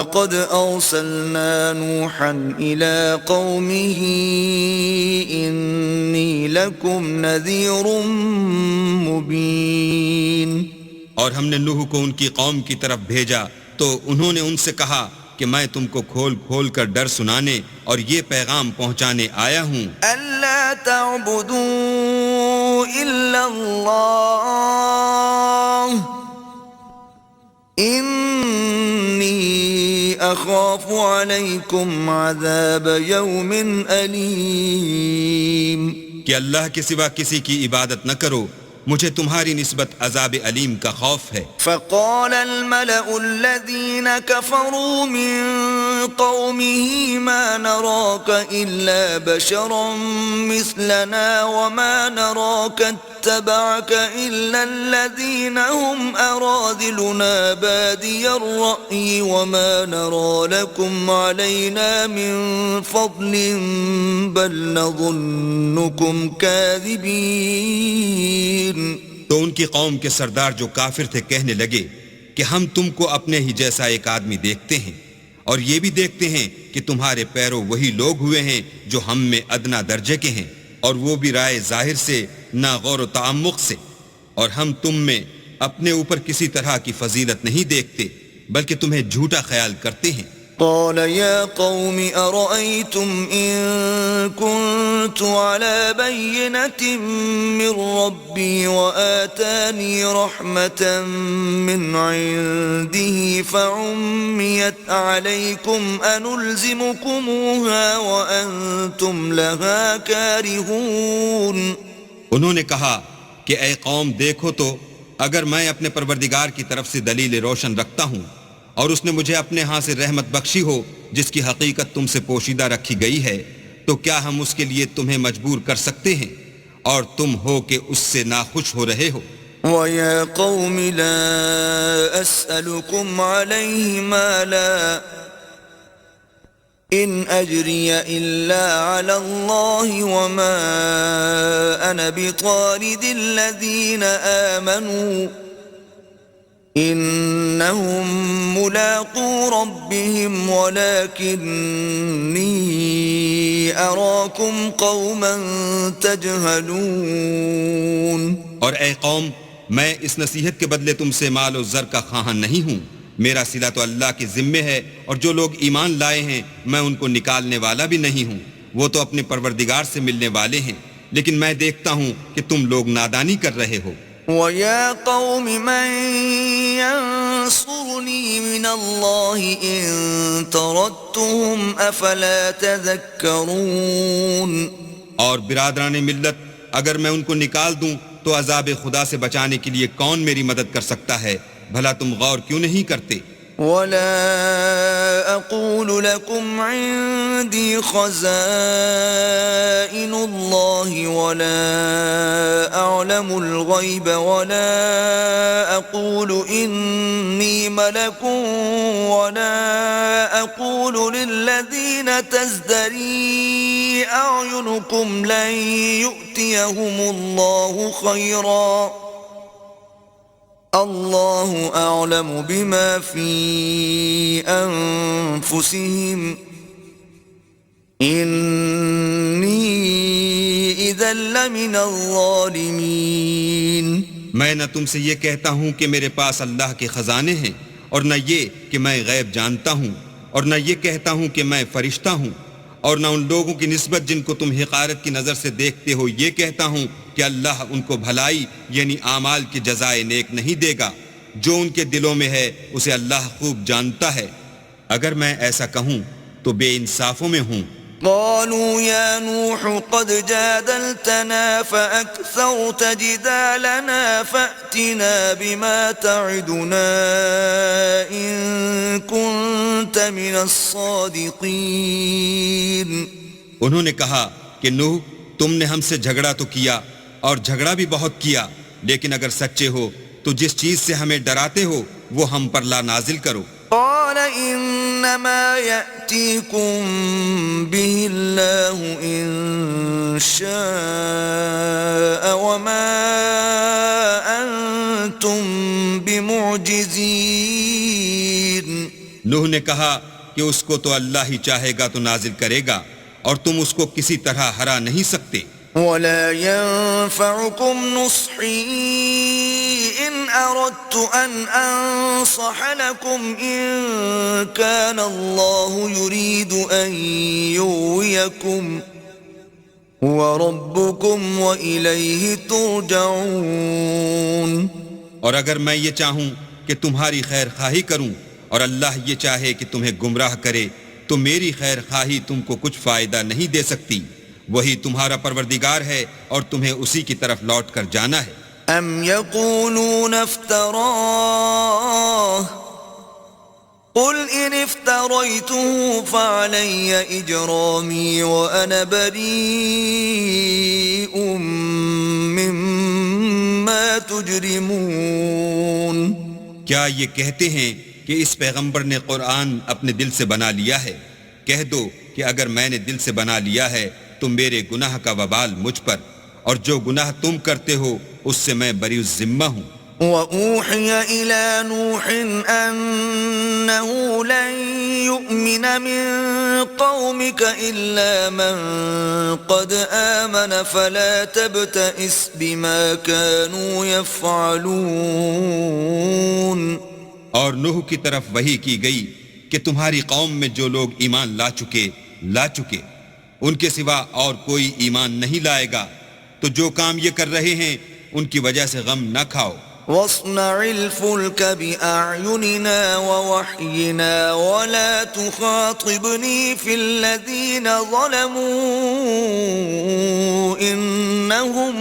وَلَقَدْ أَرْسَلْنَا نُوحًا إِلَىٰ قَوْمِهِ إِنِّي لَكُمْ نَذِيرٌ مُّبِينٌ۔ اور ہم نے نوح کو ان کی قوم کی طرف بھیجا تو انہوں نے ان سے کہا کہ میں تم کو کھول کھول کر ڈر سنانے اور یہ پیغام پہنچانے آیا ہوں أَلَّا تَعْبُدُوا إِلَّا اللَّهَ إِنِّي أَخَافُ عَلَيْكُمْ عَذَابَ يَوْمٍ أَلِيمٍ۔ کہ اللہ کے سوا کسی کی عبادت نہ کرو، مجھے تمہاری نسبت عذاب علیم کا خوف ہے۔ فقال الملأ الذين كفروا من قومه ما نراك إلا بشرا مثلنا وما نراك اتبعك إلا الذين هم أراذلنا بادي الرأي وما نرى لكم علينا من فضل بل نظنكم كاذبين۔ تو ان کی قوم کے سردار جو کافر تھے کہنے لگے کہ ہم تم کو اپنے ہی جیسا ایک آدمی دیکھتے ہیں اور یہ بھی دیکھتے ہیں کہ تمہارے پیرو وہی لوگ ہوئے ہیں جو ہم میں ادنا درجے کے ہیں، اور وہ بھی رائے ظاہر سے نہ غور و تعمق سے، اور ہم تم میں اپنے اوپر کسی طرح کی فضیلت نہیں دیکھتے بلکہ تمہیں جھوٹا خیال کرتے ہیں۔ قال يا قوم أرأيتم إن كنت على بينة من ربي وآتاني رحمة من عنده فعميت عليكم أنلزمكموها وأنتم لها كارهون۔ انہوں نے کہا کہ اے قوم دیکھو تو اگر میں اپنے پروردگار کی طرف سے دلیل روشن رکھتا ہوں اور اس نے مجھے اپنے ہاں سے رحمت بخشی ہو جس کی حقیقت تم سے پوشیدہ رکھی گئی ہے، تو کیا ہم اس کے لیے تمہیں مجبور کر سکتے ہیں اور تم ہو کہ اس سے ناخوش ہو رہے ہو؟ وَيَا قَوْمِ لَا أَسْأَلُكُمْ عَلَيْهِ مَالًا إِنْ أَجْرِيَ إِلَّا عَلَى اللَّهِ وَمَا أَنَا بِطَارِدِ الَّذِينَ آمَنُوا إِنَّهُمْ مُلَاقُو رَبِّهِمْ وَلَكِنِّي أَرَاكُمْ قَوْمًا تَجْهَلُونَ۔ اور اے قوم، میں اس نصیحت کے بدلے تم سے مال و زر کا خواہاں نہیں ہوں، میرا صلہ تو اللہ کے ذمے ہے، اور جو لوگ ایمان لائے ہیں میں ان کو نکالنے والا بھی نہیں ہوں، وہ تو اپنے پروردگار سے ملنے والے ہیں، لیکن میں دیکھتا ہوں کہ تم لوگ نادانی کر رہے ہو۔ وَيَا قَوْمِ مَنْ يَنْصُرُنِي مِنَ اللَّهِ إِن طَرَدتُّهُمْ أَفَلَا تَذَكَّرُونَ۔ اور برادران ملت، اگر میں ان کو نکال دوں تو عذاب خدا سے بچانے کے لیے کون میری مدد کر سکتا ہے؟ بھلا تم غور کیوں نہیں کرتے؟ وَلَا أَقُولُ لَكُمْ عِندِي خَزَائِنُ اللَّهِ وَلَا أَعْلَمُ الْغَيْبَ وَلَا أَقُولُ إِنِّي مَلَكٌ وَلَا أَقُولُ لِلَّذِينَ تَزْدَرِي أَعْيُنُكُمْ لَن يُؤْتِيَهُمُ اللَّهُ خَيْرًا اللہ اعلم بما فی انفسہم انی اذا لمن الظالمین۔ میں نہ تم سے یہ کہتا ہوں کہ میرے پاس اللہ کے خزانے ہیں، اور نہ یہ کہ میں غیب جانتا ہوں، اور نہ یہ کہتا ہوں کہ میں فرشتہ ہوں، اور نہ ان لوگوں کی نسبت جن کو تم حقارت کی نظر سے دیکھتے ہو یہ کہتا ہوں کہ اللہ ان کو بھلائی یعنی اعمال کی جزائے نیک نہیں دے گا، جو ان کے دلوں میں ہے اسے اللہ خوب جانتا ہے، اگر میں ایسا کہوں تو بے انصافوں میں ہوں۔ قالوا يا نوح قد جادلتنا فأكثرت جدالنا فأتنا بما تعدنا إن كنت من الصادقين۔ انہوں نے کہا کہ نوح، تم نے ہم سے جھگڑا تو کیا اور جھگڑا بھی بہت کیا، لیکن اگر سچے ہو تو جس چیز سے ہمیں ڈراتے ہو وہ ہم پر لا نازل کرو۔ قال انما يأتيكم به الله ان شاء وما انتم بمعجزين۔ نوح نے کہا کہ اس کو تو اللہ ہی چاہے گا تو نازل کرے گا اور تم اس کو کسی طرح ہرا نہیں سکتے. ولا ينفعكم نصحي إن أردت أن أنصح لكم إن كان الله يريد أن يغويكم وربكم وإليه ترجعون. اور اگر میں یہ چاہوں کہ تمہاری خیر خواہی کروں اور اللہ یہ چاہے کہ تمہیں گمراہ کرے تو میری خیر خواہی تم کو کچھ فائدہ نہیں دے سکتی. وہی تمہارا پروردگار ہے اور تمہیں اسی کی طرف لوٹ کر جانا ہے. ام يقولون افتراه قل ان افتريته فعلي اجرامي وانا بريء مما تجرمون. کیا یہ کہتے ہیں کہ اس پیغمبر نے قرآن اپنے دل سے بنا لیا ہے؟ کہہ دو کہ اگر میں نے دل سے بنا لیا ہے تو میرے گناہ کا وبال مجھ پر، اور جو گناہ تم کرتے ہو اس سے میں بری الذمہ ہوں. وَأُوحِيَ إِلَى نُوحٍ أَنَّهُ لَن يُؤْمِنَ مِن قَوْمِكَ إِلَّا مَن قَدْ آمَنَ فَلَا تَبْتَئِسْ بِمَا كَانُوا يَفْعَلُونَ. اور نوح کی طرف وحی کی گئی کہ تمہاری قوم میں جو لوگ ایمان لا چکے ان کے سوا اور کوئی ایمان نہیں لائے گا، تو جو کام یہ کر رہے ہیں ان کی وجہ سے غم نہ کھاؤ. وَاصْنَعِ الْفُلْكَ بِأَعْيُنِنَا وَوَحْيِنَا وَلَا تُخَاطِبْنِي فِي الَّذِينَ ظَلَمُوا إِنَّهُمْ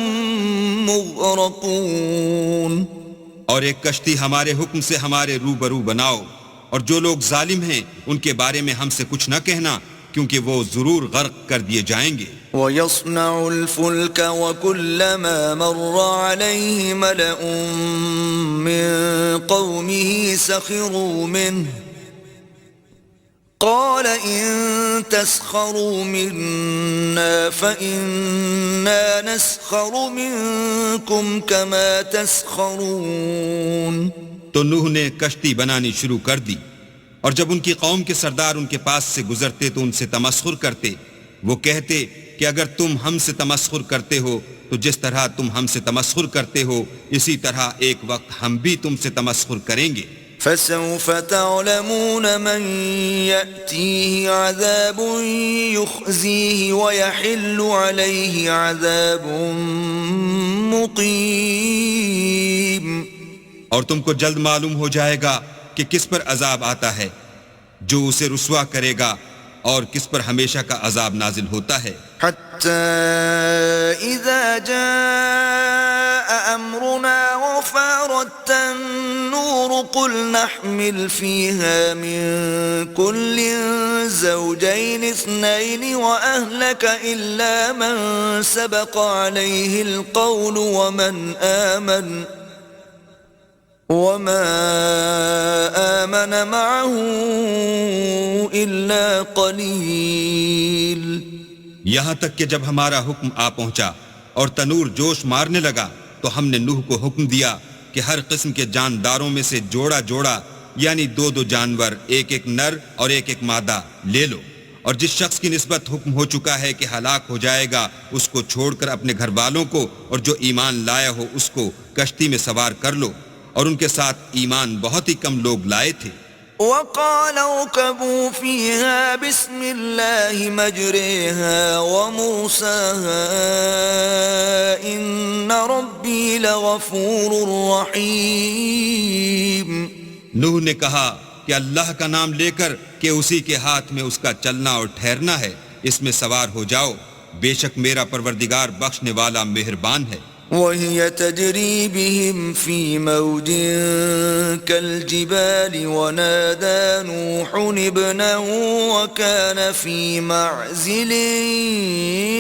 مُغْرَقُونَ. اور ایک کشتی ہمارے حکم سے ہمارے روبرو بناؤ، اور جو لوگ ظالم ہیں ان کے بارے میں ہم سے کچھ نہ کہنا، کیونکہ وہ ضرور غرق کر دیے جائیں گے. وَيَصْنَعُ الْفُلْكَ وَكُلَّمَا مَرَّ عَلَيْهِ مَلَأٌ مِّن قَوْمِهِ سَخِرُوا مِنْهُ قَالَ إِن تَسْخَرُوا مِنَّا فَإِنَّا نَسْخَرُ مِنكُمْ كَمَا تَسْخَرُونَ. تو نوح نے کشتی بنانی شروع کر دی، اور جب ان کی قوم کے سردار ان کے پاس سے گزرتے تو ان سے تمسخر کرتے. وہ کہتے کہ اگر تم ہم سے تمسخر کرتے ہو تو جس طرح تم ہم سے تمسخر کرتے ہو اسی طرح ایک وقت ہم بھی تم سے تمسخر کریں گے. فَسَوْفَ تَعْلَمُونَ مَنْ يَأْتِيهِ عَذَابٌ يُخْزِيهِ وَيَحِلُّ عَلَيْهِ عَذَابٌ مُقِيمٌ. اور تم کو جلد معلوم ہو جائے گا کہ کس پر عذاب آتا ہے جو اسے رسوا کرے گا اور کس پر ہمیشہ کا عذاب نازل ہوتا ہے. حَتَّى إِذَا جَاءَ أَمْرُنَا وَفَارَتِ النُّورُ قُلْ نَحْمِلُ فِيهَا مِن كُلٍّ زَوْجَيْنِ اثْنَيْنِ وَأَهْلَكَ إِلَّا مَن سَبَقَ عَلَيْهِ الْقَوْلُ وَمَا آمَنَ مَعَهُ إِلَّا قَلِيلٌ. یہاں تک کہ جب ہمارا حکم آ پہنچا اور تنور جوش مارنے لگا تو ہم نے نوح کو حکم دیا کہ ہر قسم کے جانداروں میں سے جوڑا جوڑا یعنی دو جانور، ایک نر اور ایک مادہ لے لو، اور جس شخص کی نسبت حکم ہو چکا ہے کہ ہلاک ہو جائے گا اس کو چھوڑ کر اپنے گھر والوں کو، اور جو ایمان لایا ہو اس کو کشتی میں سوار کر لو. اور ان کے ساتھ ایمان بہت ہی کم لوگ لائے تھے. وَقَالَ ارْكَبُوا فِيهَا بِسْمِ اللَّهِ مَجْرَاهَا وَمُرْسَاهَا إِنَّ رَبِّي لَغَفُورٌ رَّحِيمٌ. نوح نے کہا کہ اللہ کا نام لے کر کہ اسی کے ہاتھ میں اس کا چلنا اور ٹھہرنا ہے، اس میں سوار ہو جاؤ، بے شک میرا پروردگار بخشنے والا مہربان ہے. وَهِيَ تَجْرِي بِهِمْ فِي مَوْجٍ كَالْجِبَالِ وَنَادَى نُوحٌ ابْنَهُ وَكَانَ فِي مَعْزِلٍ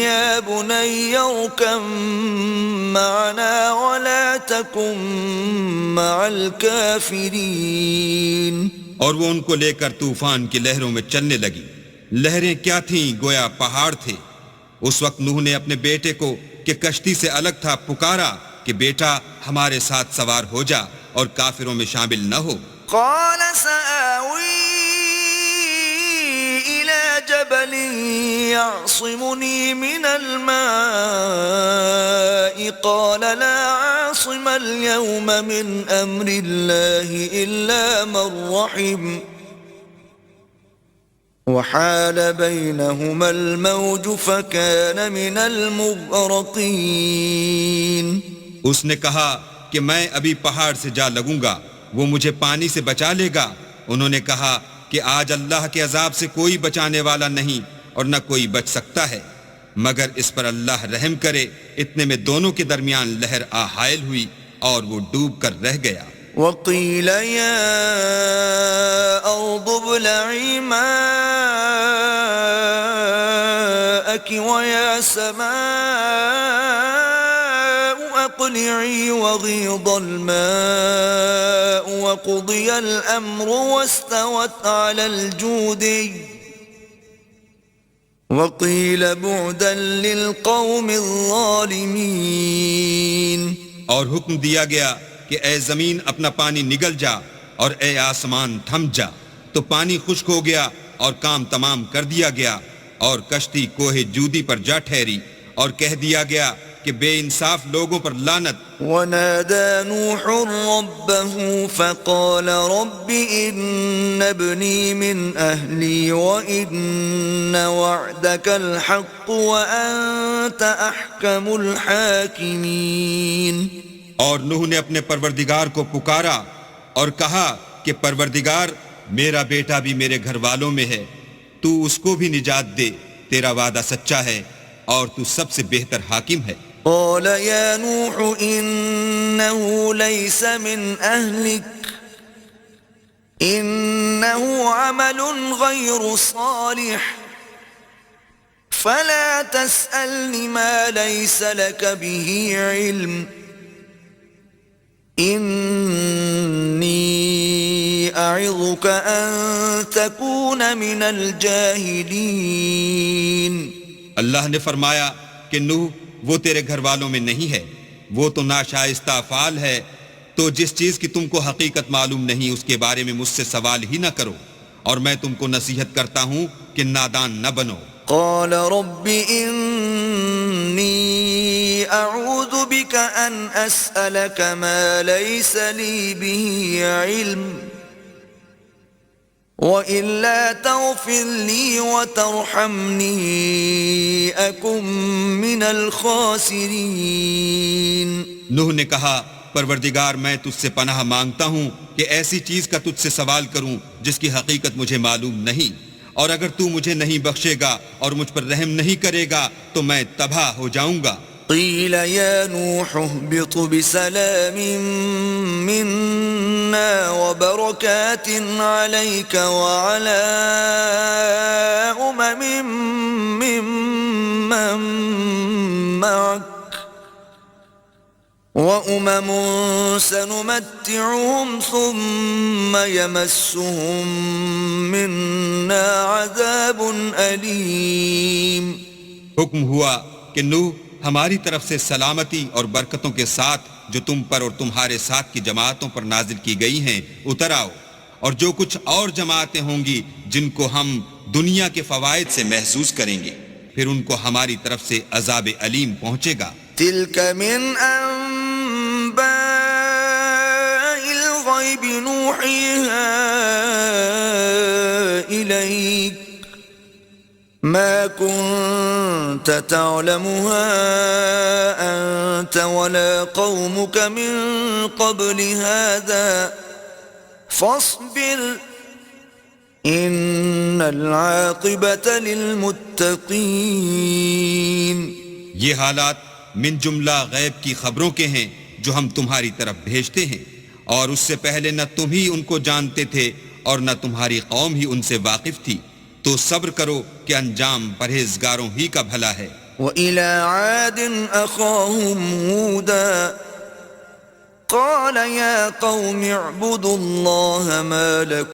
يَا بُنَيَّ ارْكَب مَّعَنَا وَلَا تَكُن مَّعَ الْكَافِرِينَ. اور وہ ان کو لے کر طوفان کی لہروں میں چلنے لگی. لہریں کیا تھیں؟ گویا پہاڑ تھے. اس وقت نوح نے اپنے بیٹے کو کہ کشتی سے الگ تھا پکارا کہ بیٹا ہمارے ساتھ سوار ہو جا اور کافروں میں شامل نہ ہو. قال سآوي يعصمني من الماء قال لا عاصم اليوم من أمر الله إلا من رحم وحال بينهما الموج فكان من المغرقين. اس نے کہا کہ میں ابھی پہاڑ سے جا لگوں گا، وہ مجھے پانی سے بچا لے گا. انہوں نے کہا کہ آج اللہ کے عذاب سے کوئی بچانے والا نہیں اور نہ کوئی بچ سکتا ہے مگر اس پر اللہ رحم کرے. اتنے میں دونوں کے درمیان لہر آ حائل ہوئی اور وہ ڈوب کر رہ گیا. وقيل يا أرض ابلعي ماءك ويا سماء أقلعي وغيض الماء وقضي الأمر واستوت على الجودي وقيل بعدا للقوم الظالمين. اور حکم دیا گیا کہ اے زمین اپنا پانی نگل جا اور اے آسمان تھم جا. تو پانی خشک ہو گیا اور کام تمام کر دیا گیا اور کشتی کوہ جودی پر جا ٹھہری اور کہہ دیا گیا کہ بے انصاف لوگوں پر لعنت. ونادى نوح ربه فقال رب إن ابني من أهلي وإن وعدك الحق وأنت أحكم الحاكمين. اور نوح نے اپنے پروردگار کو پکارا اور کہا کہ پروردگار میرا بیٹا بھی میرے گھر والوں میں ہے، تو اس کو بھی نجات دے، تیرا وعدہ سچا ہے اور تو سب سے بہتر حاکم ہے. قال يا نوح إنه ليس من أهلك إنه عمل غير صالح فلا تسألني ما ليس لك به علم إني أعظك أن تكون من الجاهلين. اللہ نے فرمایا کہ نوح وہ تیرے گھر والوں میں نہیں ہے، وہ تو ناشائستہ افعال ہے، تو جس چیز کی تم کو حقیقت معلوم نہیں اس کے بارے میں مجھ سے سوال ہی نہ کرو، اور میں تم کو نصیحت کرتا ہوں کہ نادان نہ بنو. قال رب إني أعوذ بك أن أسألك ما ليس لي به علم وإلا تغفر لي وترحمني أكن من الخاسرين. نوح نے کہا پروردگار میں تجھ سے پناہ مانگتا ہوں کہ ایسی چیز کا تجھ سے سوال کروں جس کی حقیقت مجھے معلوم نہیں، اور اگر تو مجھے نہیں بخشے گا اور مجھ پر رحم نہیں کرے گا تو میں تباہ ہو جاؤں گا. قيل يا نوح اهبط بسلام منا وبركات عليك وعلى ممن معك وأمم سنمتعهم ثم يمسهم منا عذاب أليم. حکم ہوا کہ نوح ہماری طرف سے سلامتی اور برکتوں کے ساتھ جو تم پر اور تمہارے ساتھ کی جماعتوں پر نازل کی گئی ہیں اتر آؤ، اور جو کچھ اور جماعتیں ہوں گی جن کو ہم دنیا کے فوائد سے محظوظ کریں گے پھر ان کو ہماری طرف سے عذاب علیم پہنچے گا. تلك من أنباء الغيب نوحيها إليك ما كنت تعلمها أنت ولا قومك من قبل هذا فاصبر إن العاقبة للمتقين. یہ حالات من جملہ غیب کی خبروں کے ہیں جو ہم تمہاری طرف بھیجتے ہیں، اور اس سے پہلے نہ تم ہی ان کو جانتے تھے اور نہ تمہاری قوم ہی ان سے واقف تھی، تو صبر کرو کہ انجام پرہیزگاروں ہی کا بھلا ہے. وَإِلَىٰ عَادٍ أَخَاهُمْ هُودًا قَالَ يَا قَوْمِ اعْبُدُوا اللَّهَ مَا لَكُم